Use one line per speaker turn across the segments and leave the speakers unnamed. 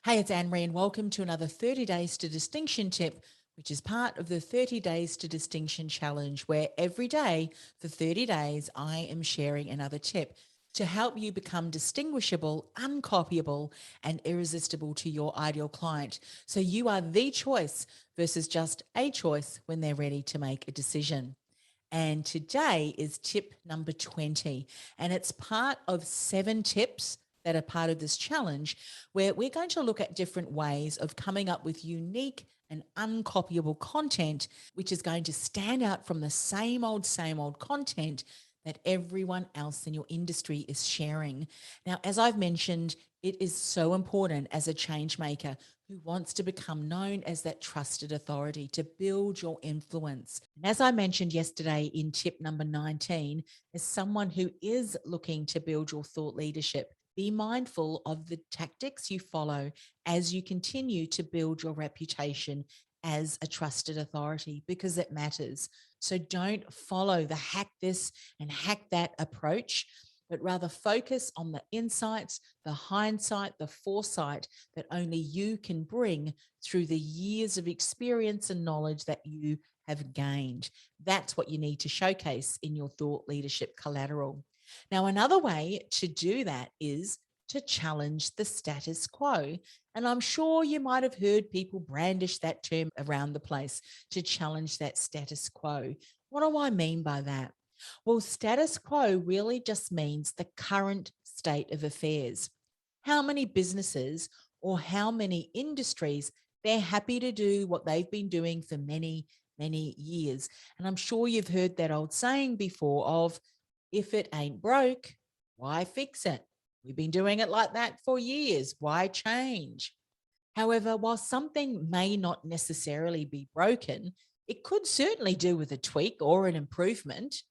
Hey, it's Anne-Marie and welcome to another 30 Days to Distinction tip, which is part of the 30 Days to Distinction challenge, where every day for 30 days, I am sharing another tip to help you become distinguishable, uncopyable, and irresistible to your ideal client. So you are the choice versus just a choice when they're ready to make a decision. And today is tip number 20, and it's part of 7 tips that are part of this challenge, where we're going to look at different ways of coming up with unique and uncopyable content, which is going to stand out from the same old content that everyone else in your industry is sharing. Now, as I've mentioned, it is so important as a change maker who wants to become known as that trusted authority to build your influence. And as I mentioned yesterday in tip number 19, as someone who is looking to build your thought leadership, be mindful of the tactics you follow as you continue to build your reputation as a trusted authority, because it matters. So don't follow the hack this and hack that approach, but rather focus on the insights, the hindsight, the foresight that only you can bring through the years of experience and knowledge that you have gained. That's what you need to showcase in your thought leadership collateral. Now, another way to do that is to challenge the status quo. And I'm sure you might have heard people brandish that term around the place, to challenge that status quo. What do I mean by that? Well, status quo really just means the current state of affairs. How many businesses or how many industries they're happy to do what they've been doing for many, many years. And I'm sure you've heard that old saying before of, if it ain't broke, why fix it? We've been doing it like that for years. Why change? However, while something may not necessarily be broken, it could certainly do with a tweak or an improvement.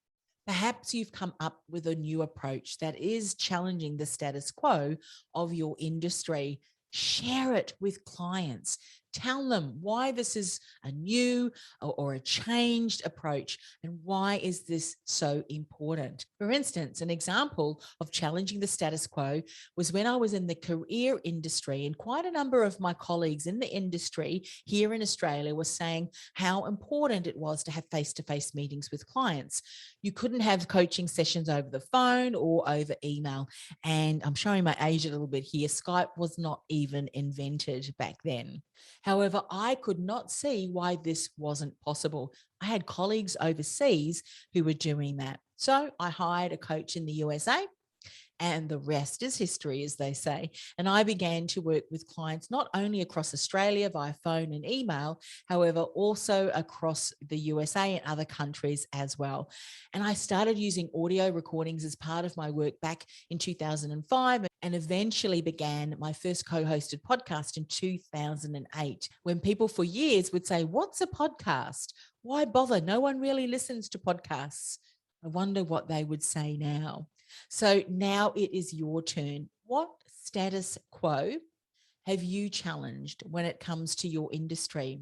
Perhaps you've come up with a new approach that is challenging the status quo of your industry. Share it with clients. Tell them why this is a new or a changed approach and why is this so important. For instance, an example of challenging the status quo was when I was in the career industry, and quite a number of my colleagues in the industry here in Australia were saying how important it was to have face-to-face meetings with clients. You couldn't have coaching sessions over the phone or over email. And I'm showing my age a little bit here. Skype was not even invented back then. However, I could not see why this wasn't possible. I had colleagues overseas who were doing that. So I hired a coach in the USA, and the rest is history, as they say. And I began to work with clients not only across Australia via phone and email, however, also across the USA and other countries as well. And I started using audio recordings as part of my work back in 2005, and eventually began my first co-hosted podcast in 2008, when people for years would say, "What's a podcast? Why bother? No one really listens to podcasts." I wonder what they would say now. So now it is your turn. What status quo have you challenged when it comes to your industry?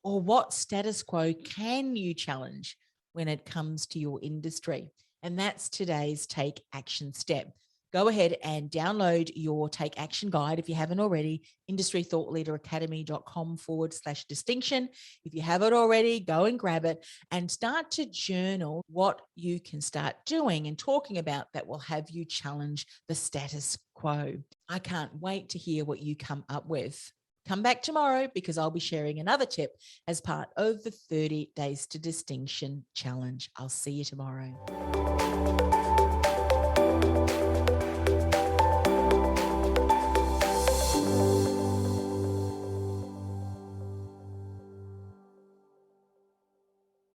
Or what status quo can you challenge when it comes to your industry? And that's today's take action step. Go ahead and download your take action guide if you haven't already, industrythoughtleaderacademy.com/distinction. If you have it already, go and grab it and start to journal what you can start doing and talking about that will have you challenge the status quo. I can't wait to hear what you come up with. Come back tomorrow because I'll be sharing another tip as part of the 30 Days to Distinction challenge. I'll see you tomorrow.